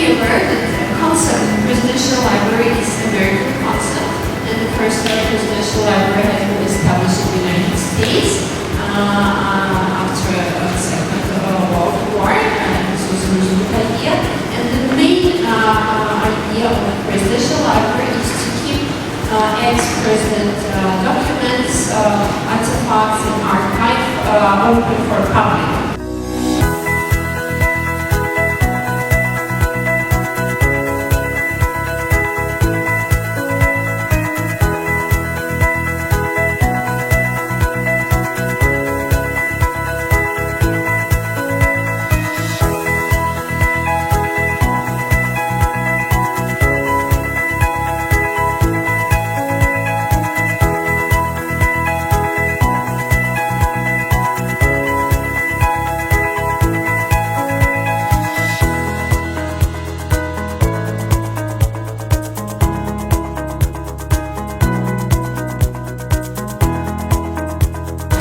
be aware that the concept of presidential library is an American concept, and the first presidential library has been established in the United States after the Second World War, and this was a Roosevelt idea. And the main idea of the presidential library is to keep ex-president documents, artifacts, and archive open for public.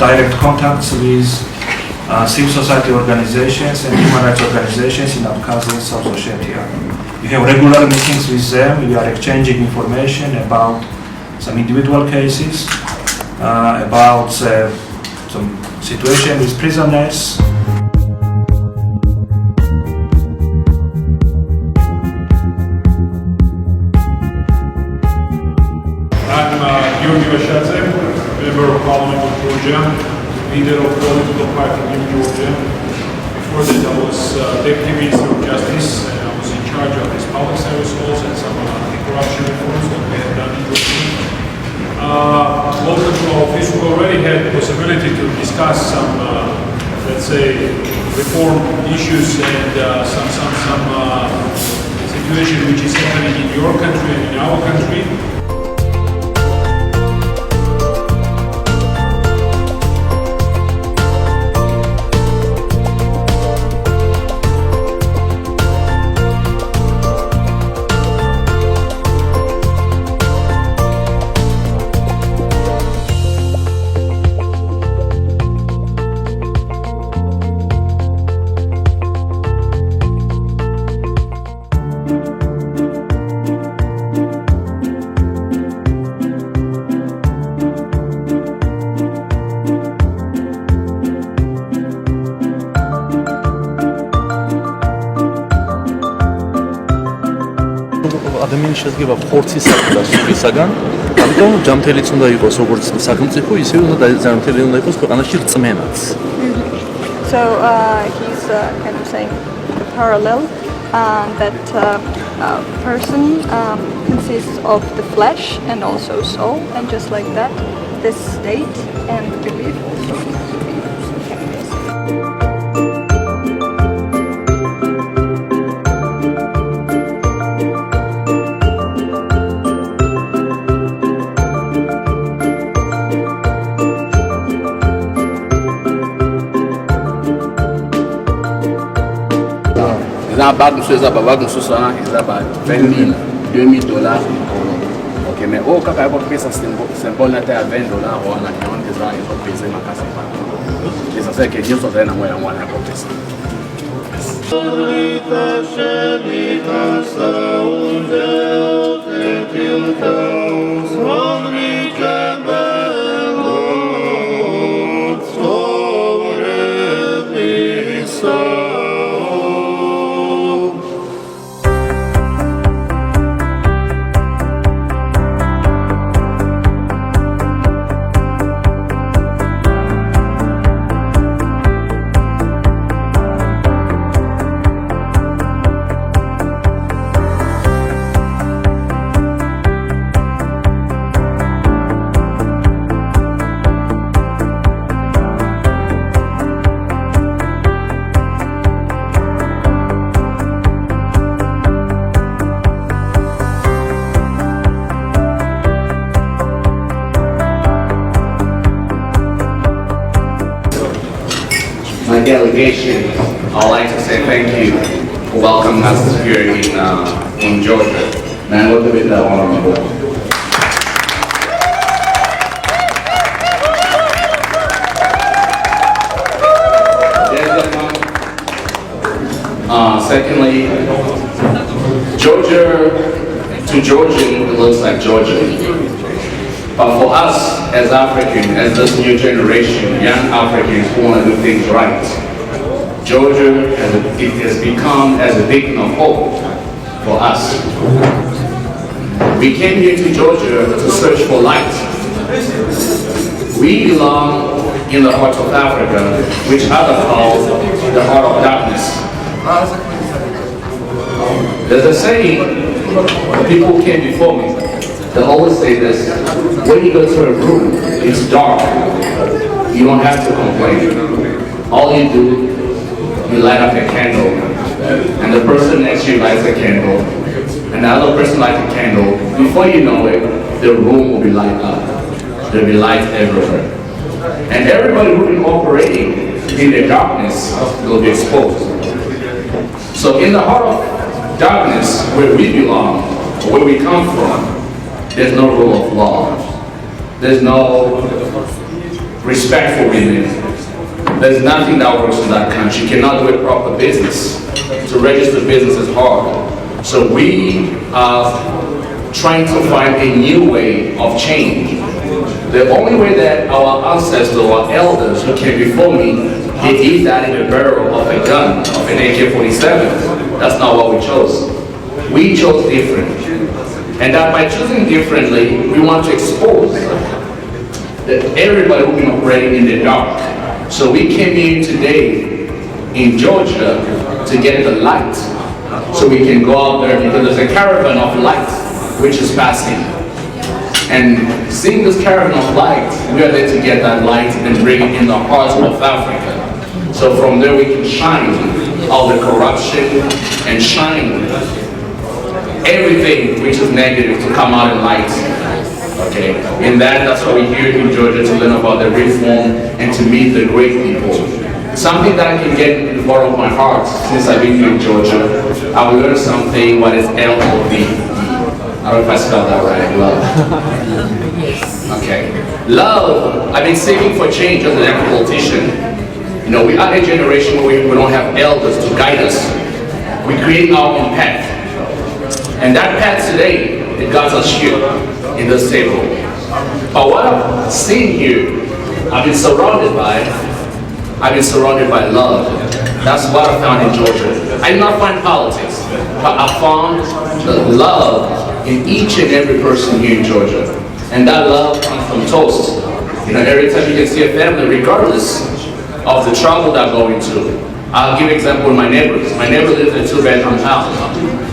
Direct contacts with civil society organizations and human rights organizations in Abkhazia and South Ossetia. We have regular meetings with them. We are exchanging information about some individual cases, about some situation with prisoners. I'm Georgi Vashadze, member of Parliament of Georgia, leader of political party in Georgia. Before that, I was Deputy Minister of Justice, and I was in charge of these public service laws and some anti-corruption reforms that we have done in Georgia. Local office, we already had the possibility to discuss some, let's say, reform issues and some situation which is happening in your country and in our country. ადამიანი შედგება ხორცისაგან და სულისაგან, ამიტომ ჯანმრთელიც უნდა იყოს როგორც სახელმწიფო, ისე უნდა ჯანმრთელი უნდა იყოს ქვეყანაში რწმენაც. So he's kind of saying the parallel that a person consists of the flesh and also soul, and just like that, this state and belief also needs to be simultaneous. Bagunço bagunço só na risada, $20,000, $2,000. Ok, mais au cas où on symbole à $20 ou on a qui on déjà ils ont payé ma casse pas. Et ça c'est que Dieu soit dans moi à côté ça. My delegation, I'd like to say thank you for welcoming us here in Georgia. Man, look at that honorable. Secondly, Georgia, to Georgian, it looks like Georgia. But for us as Africans, as this new generation, young Africans who want to do things right, Georgia it has become as a beacon of hope for us. We came here to Georgia to search for light. We belong in the heart of Africa, which others call the heart of darkness. There's a saying, people who came before me, they always say this: when you go to a room, it's dark, you don't have to complain. All you do, you light up a candle, and the person next to you lights a candle, and the other person lights a candle. Before you know it, the room will be light up. There'll be light everywhere. And everybody who's been operating in the darkness will be exposed. So in the heart of darkness, where we belong, where we come from, there's no rule of law. There's no respect for women. There's nothing that works in that country. You cannot do a proper business. To register business is hard. So we are trying to find a new way of change. The only way that our ancestors, our elders who came before me, they did that in the barrel of a gun, of an AK-47. That's not what we chose. We chose different. And that by choosing differently, we want to expose that everybody who's been operating in the dark. So we came here today in Georgia to get the light, so we can go out there, because there's a caravan of light which is passing. And seeing this caravan of light, we are there to get that light and bring it in the heart of Africa. So from there we can shine all the corruption and shine everything which is negative to come out in light. Okay, in that's why we're here in Georgia, to learn about the reform and to meet the great people. Something that I can get in the bottom of my heart since I've been here in Georgia, I will learn something what is LOV. I don't know if I spelled that right, love. Okay. Love, I've been seeking for change as an politician. You know, we are a generation where we don't have elders to guide us. We create our own path. And that path today, it got us here in this table. But what I've seen here, I've been surrounded by love. That's what I found in Georgia. I did not find politics, but I found the love in each and every person here in Georgia. And that love comes from toast. You know, every time you can see a family, regardless of the trouble they're going through. I'll give an example of my neighbors. My neighbor lives in a 2-bedroom house.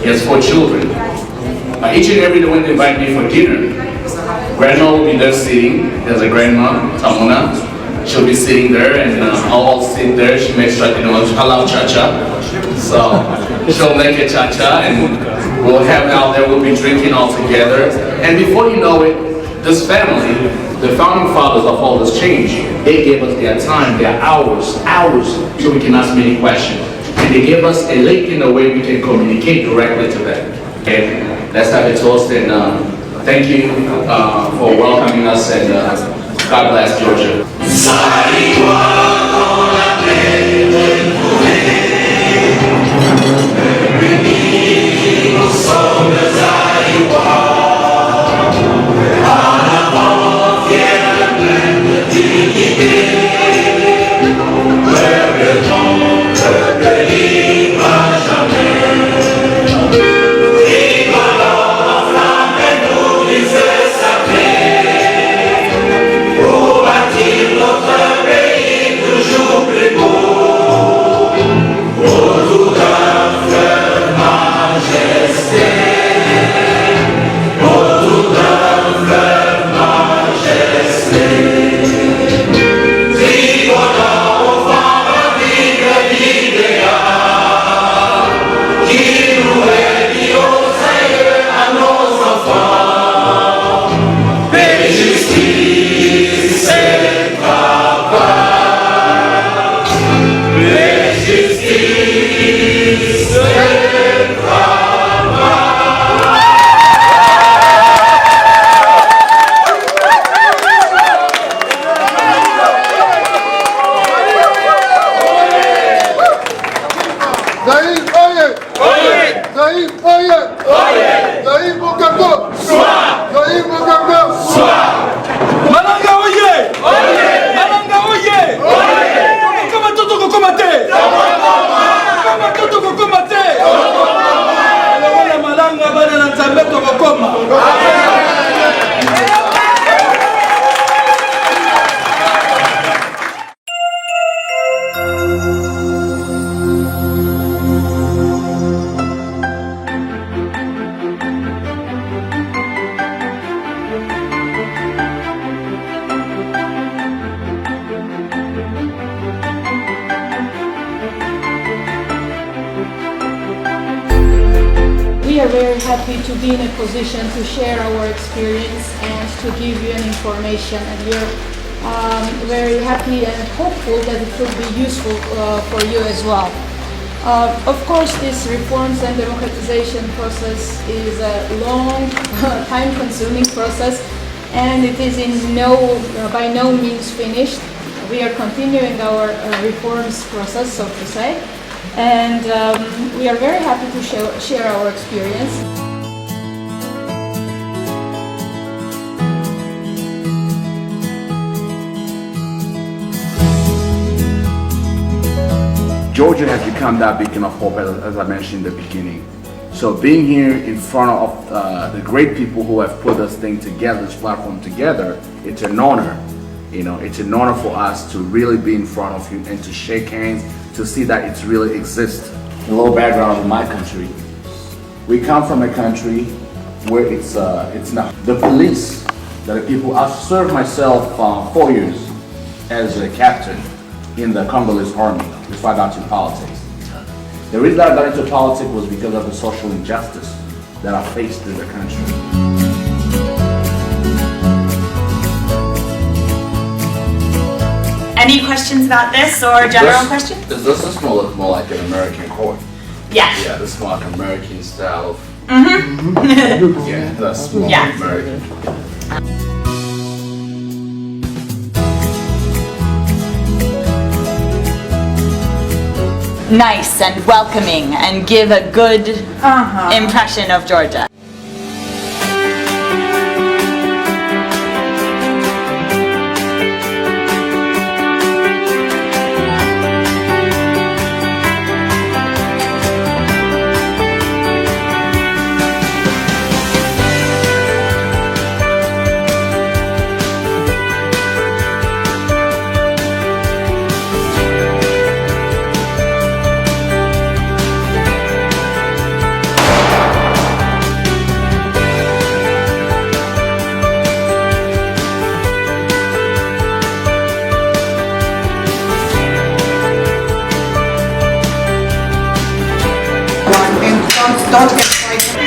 He has 4 children. Each and every day when they invite me for dinner, grandma will be there sitting. There's a grandma, Tamuna. She'll be sitting there, and I'll all sit there. She makes sure, you know, I love cha-cha. So she'll make a cha-cha, and we'll have out there, we'll be drinking all together. And before you know it, this family, the founding fathers of all this change, they gave us their time, their hours, so we can ask many questions. And they gave us a link in the way we can communicate directly to them. Okay, let's have a toast, and thank you for welcoming us, and God bless Georgia. Thank you. Zaïre, oye! Zaïre, Bokako! Zaïre, Bokako! Malanga oye! Malanga oye! Kama toto kokomate! Kama toto kokomate! Wala malanga bana na nzambe tokokoma. We are very happy to be in a position to share our experience and to give you an information, and we are very happy and hopeful that it will be useful for you as well. Of course, this reforms and democratization process is a long, time-consuming process, and it is by no means finished. We are continuing our reforms process, so to say. And we are very happy to share our experience. Georgia has become that beacon of hope, as I mentioned in the beginning. So being here in front of the great people who have put this thing together, this platform together, it's an honor. You know, it's an honor for us to really be in front of you and to shake hands, to see that it really exists. A little background of my country. We come from a country where it's not the police that the people. I've served myself 4 years as a captain in the Congolese army before I got into politics. The reason I got into politics was because of the social injustice that I faced in the country. Any questions about this or general questions? Does this look more like an American court? Yeah. Yeah, this is more like American style of. Mm-hmm. Yeah, that's more Yeah. American. Nice and welcoming and give a good impression of Georgia. Don't get frightened.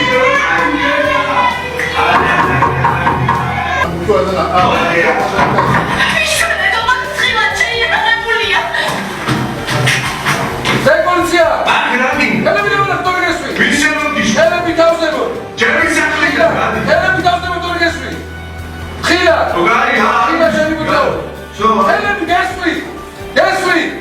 Sei polizia! Ele mi deve tornare qui! Ele mi causa Ele mi causa tornare qui! Khila! Khila jeni butao! Ele mi gas qui! Gas qui!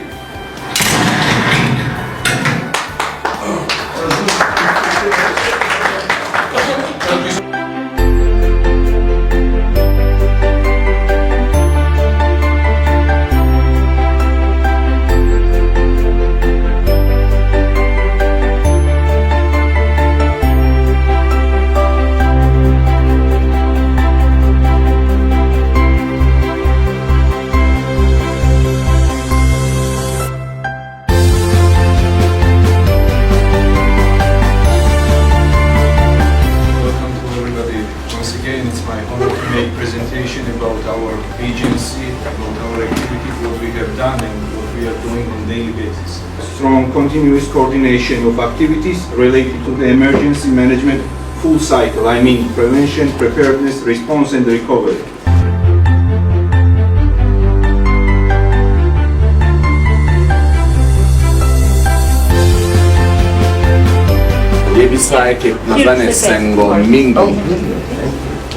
Presentation about our agency, about our activities, what we have done and what we are doing on a daily basis. Strong continuous coordination of activities related to the emergency management full cycle, I mean prevention, preparedness, response and recovery. Yebisa ke nazane sengo mingi.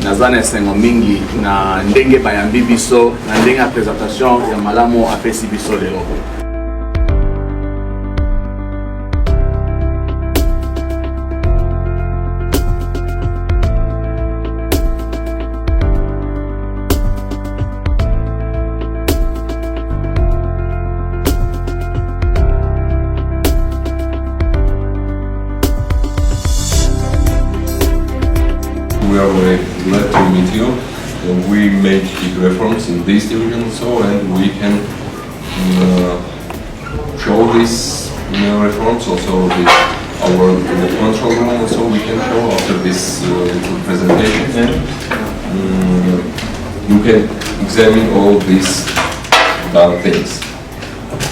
Nazane sengo mingi na ndenge bayambi biso na ndenge ya presentation ya malamu apesi biso lelo. we are very glad to meet you. We made big reforms in this division also, and we can show these reforms also with our control room also we can show after this presentation, and you can examine all these done things.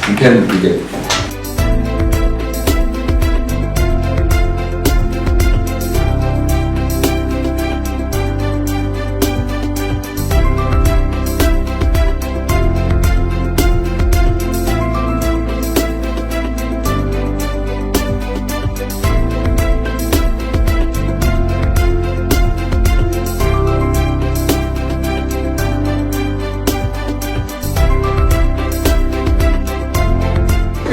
You can begin.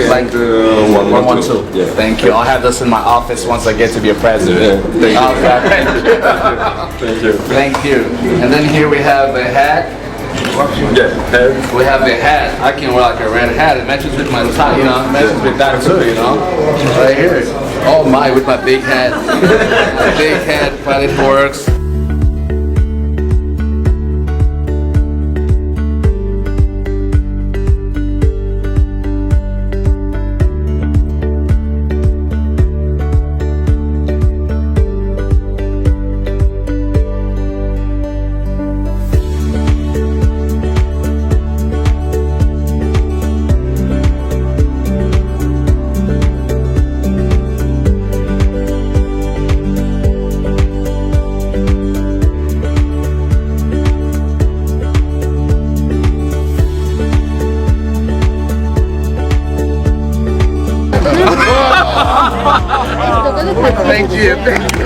Like 112. Yeah. Thank you. I'll have this in my office once I get to be a president. Yeah, Thank you. Thank you. Thank you. And then here we have a hat. Yeah, We have a hat. I can wear like a red hat. It matches with my tie, you know. It matches with that too, you know. Right here. Oh my, with my big hat. Big hat, but it works. Thank you. Thank you.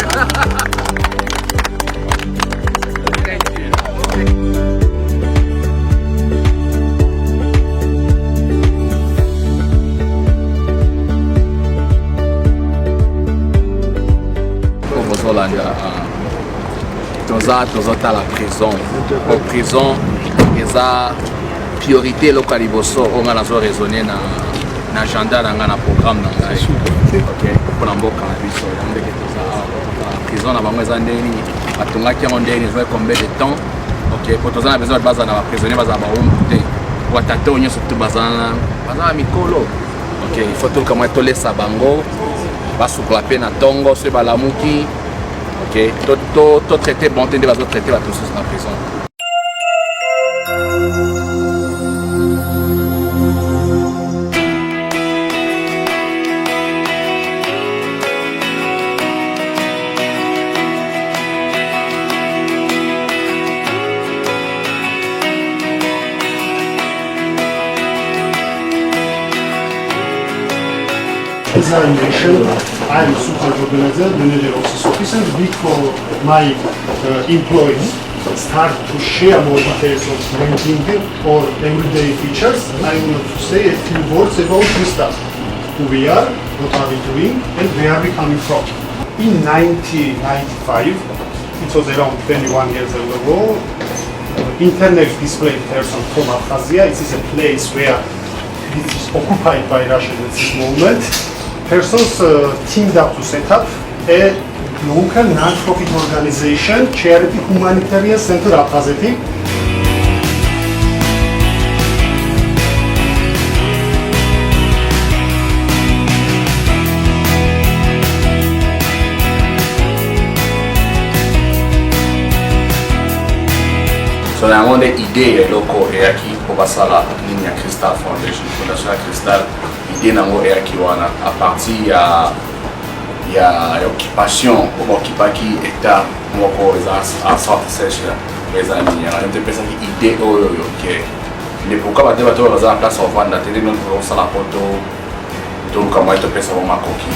Tozotala prison. Au prison, eza priorité loka liboso onga nazo raisonner na agenda nanga na programme na ngai. Okay. Pour mboka na biso ndenge toza prison na bango eza ndeni batongaki yango ndeni jouer combien de temps. Okay. Pour toza na besoin de baza na ba prisonniers baza ba umte. Watata onyo surtout baza na mikolo. Okay, il faut tout comment tolesa bango basukla pe na tongo se balamuki. Ok, tout traité, bon, tu vas traiter la tous dans la prison. Examination. I am super organizer, manager of this office, and before my employees start to share more details of ranking or everyday features, I want to say a few words about this stuff. Who we are, what are we doing, and where are we coming from. In 1995, it was around 21 years ago, internet displayed person from Abkhazia. It is a place where it is occupied by Russians at this moment. Persons teamed up to set up a local non-profit organization, Charity Humanitarian Center Abkhazeti. So nango nde idée eloko eyaki po basala nini ya Crystal Foundation, fondation ya Crystal. Idée nango eyaki wana a partir ya occupation omo occupaki état moko eza a sorte sèche eza nini yango nde pesaki idée oyo ke nde pourquoi bate bato baza na place ovanda te nde noni tosala po toluka moi topesa bo makoki.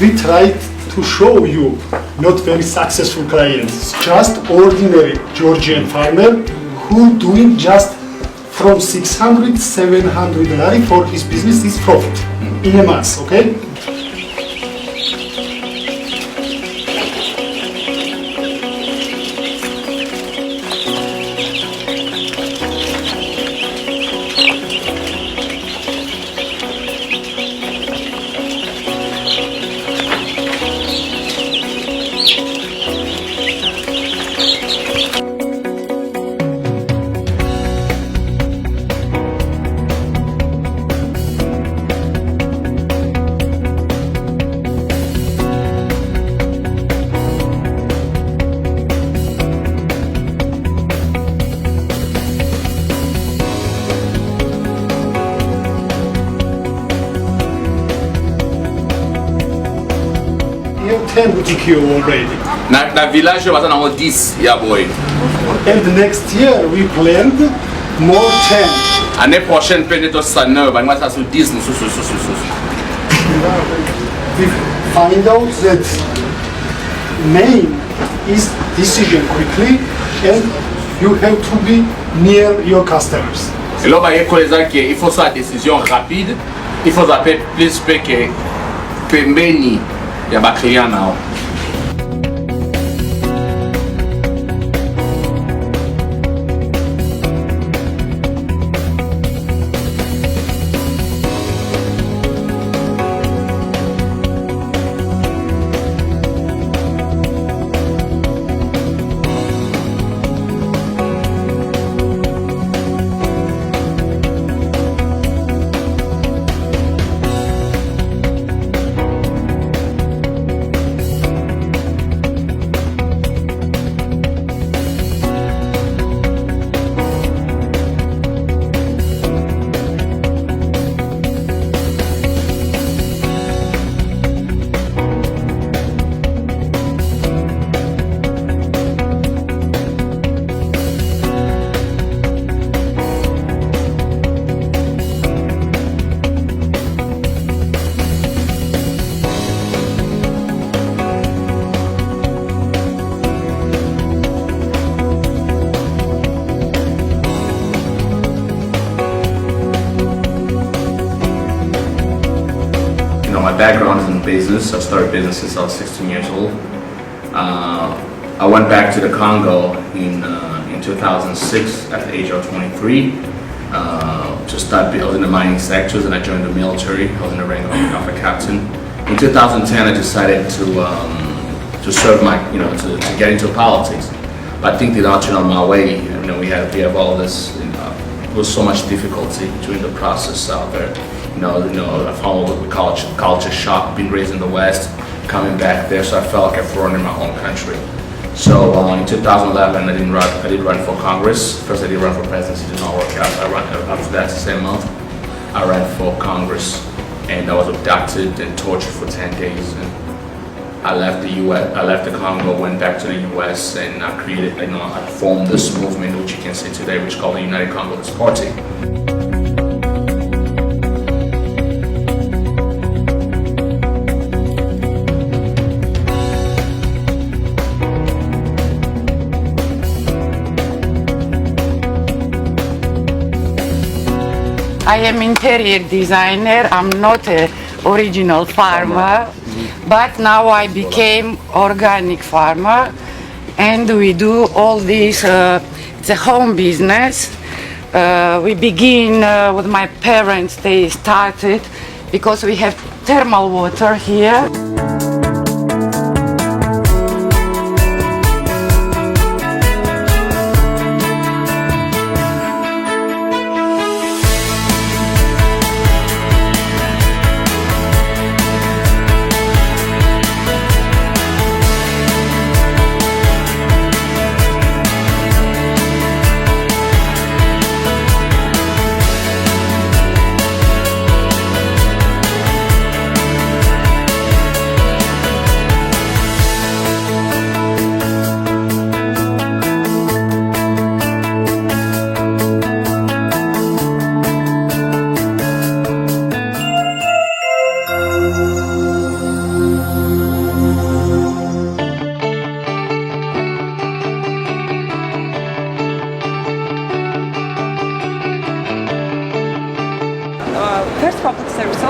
We tried to show you not very successful clients, just ordinary Georgian farmer who doing just from 600, 700 lari for his business is profit in a month, okay? You have 10 boutique already. Na village eu na 10, yeah boy. And next year we planned more 10. Année prochaine peut être ça 9, mais moi ça sur 10 nous We find out that main is decision quickly and you have to be near your customers. Et là, il faut qu'il faut sa décision rapide. Il faut appeler plus que many ya ba client now. My background is in business. I started business since I was 16 years old. I went back to the Congo in 2006 at the age of 23 to start building the mining sectors, and I joined the military. I was in the rank of a captain. In 2010, I decided to serve my, to get into politics. But I think did not turn on my way. We have all this. There was so much difficulty during the process out there. I followed the culture shock, being raised in the West, coming back there, so I felt like a foreigner in my home country. So in 2011, I did run for Congress. First I did run for presidency, did not work out. After that, the same month, I ran for Congress, and I was abducted and tortured for 10 days. And I left the U.S. I left the Congo, went back to the U.S. and I created, I formed this movement, which you can see today, which is called the United Congolese Party. I am interior designer. I'm not an original farmer, but now I became organic farmer, and we do all this. It's a home business. We begin with my parents. They started because we have thermal water here.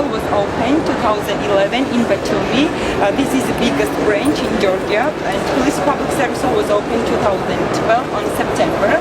Central was opened 2011 in Batumi. This is the biggest branch in Georgia, and Tbilisi Public Service Hall was opened 2012 on September.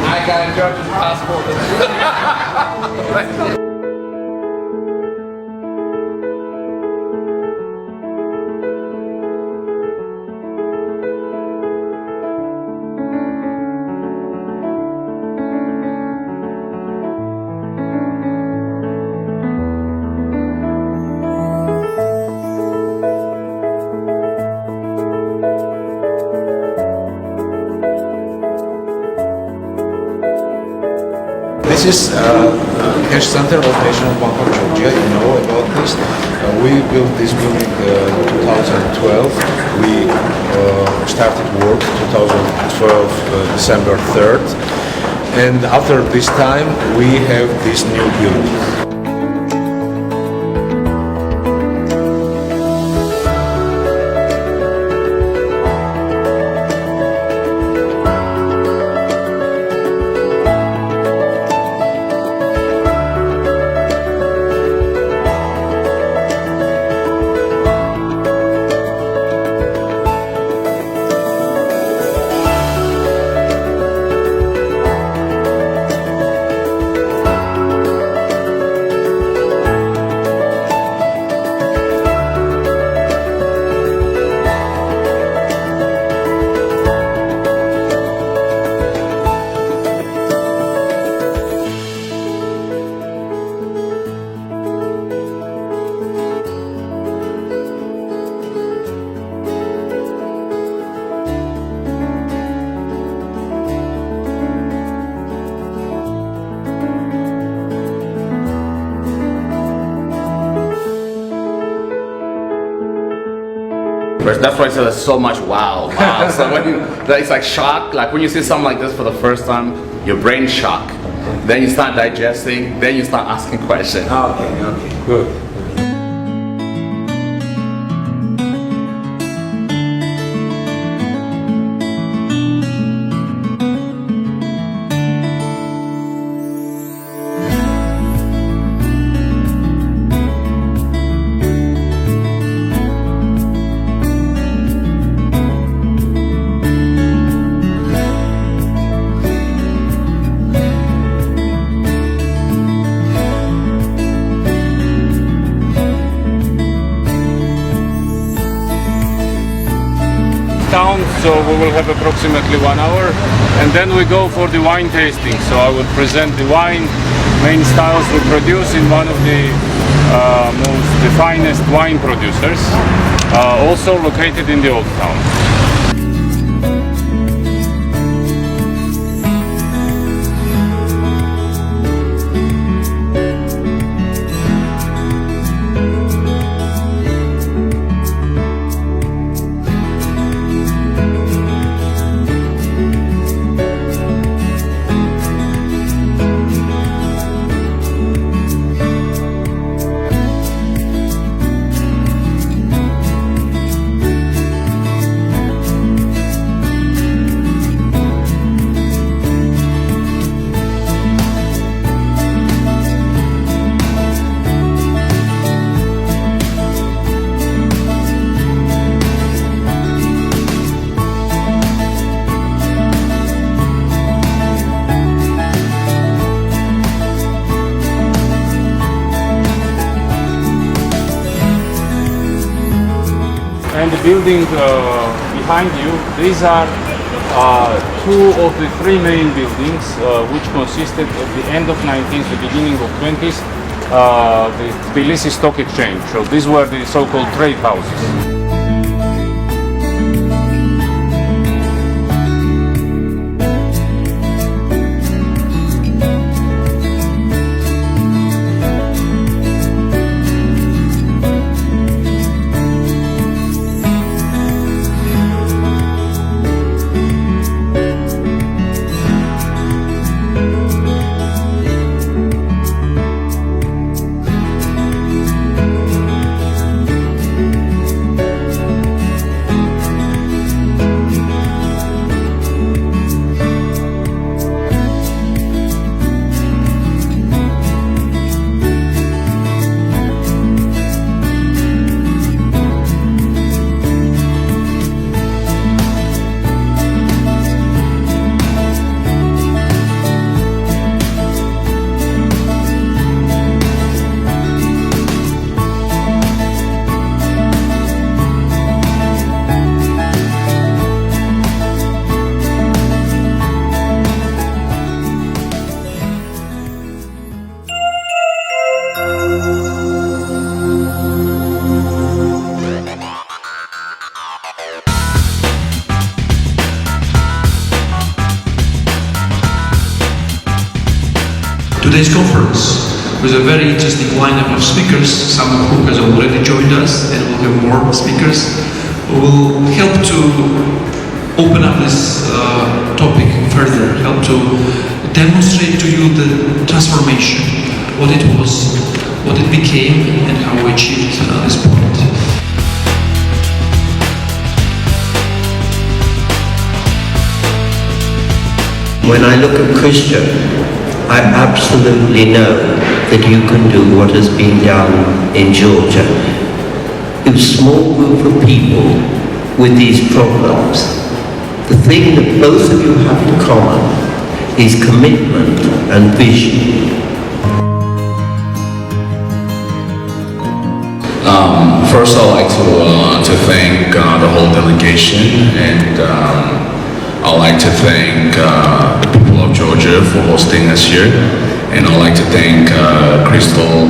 I got a Georgian passport. This is cash center of National Bank of Georgia. You know about this. We built this building in 2012. We started work 2012 December 3rd, and after this time we have this new building. That's why I said there's so much wow. So when you, it's like shock, like when you see something like this for the first time, your brain shock. Then you start digesting, then you start asking questions. Okay, good. Town, so we will have approximately 1 hour, and then we go for the wine tasting. So I will present the wine, main styles we produce in one of the the finest wine producers, also located in the Old Town. And the building behind you, these are two of the three main buildings, which consisted at the end of 19th, the beginning of 20th, the Tbilisi Stock Exchange. So these were the so-called trade houses. Today's conference with a very interesting lineup of speakers, some of whom has already joined us, and we'll have more speakers, will help to open up this topic further, help to demonstrate to you the transformation, what it was, what it became, and how we achieved this point. When I look at Christian, I absolutely know that you can do what has been done in Georgia. A small group of people with these problems. The thing that both of you have in common is commitment and vision. First, I'd like to thank the whole delegation, and I'd like to thank the people of Georgia for hosting us here, and I'd like to thank Crystal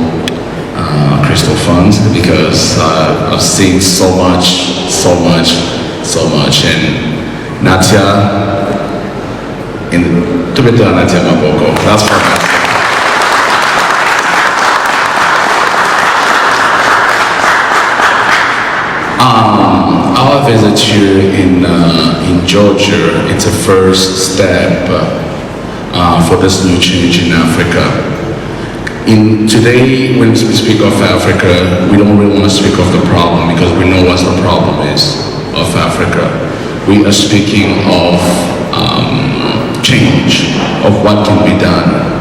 Funds, because I've seen so much, and Natia, Natia Maboko, that's for us. Our visit here in Georgia, it's a first step for this new change in Africa. Today, when we speak of Africa, we don't really want to speak of the problem, because we know what the problem is of Africa. We are speaking of change, of what can be done.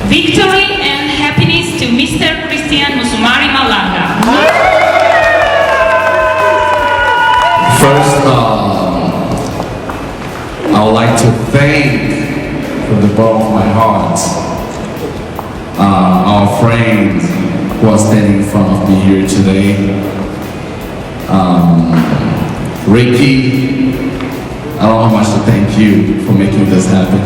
Victory and happiness to Mr. Christian Musumari Malanga. First, I would like to thank from the bottom of my heart our friends who are standing in front of me here today. Ricky, I don't know how much to thank you for making this happen.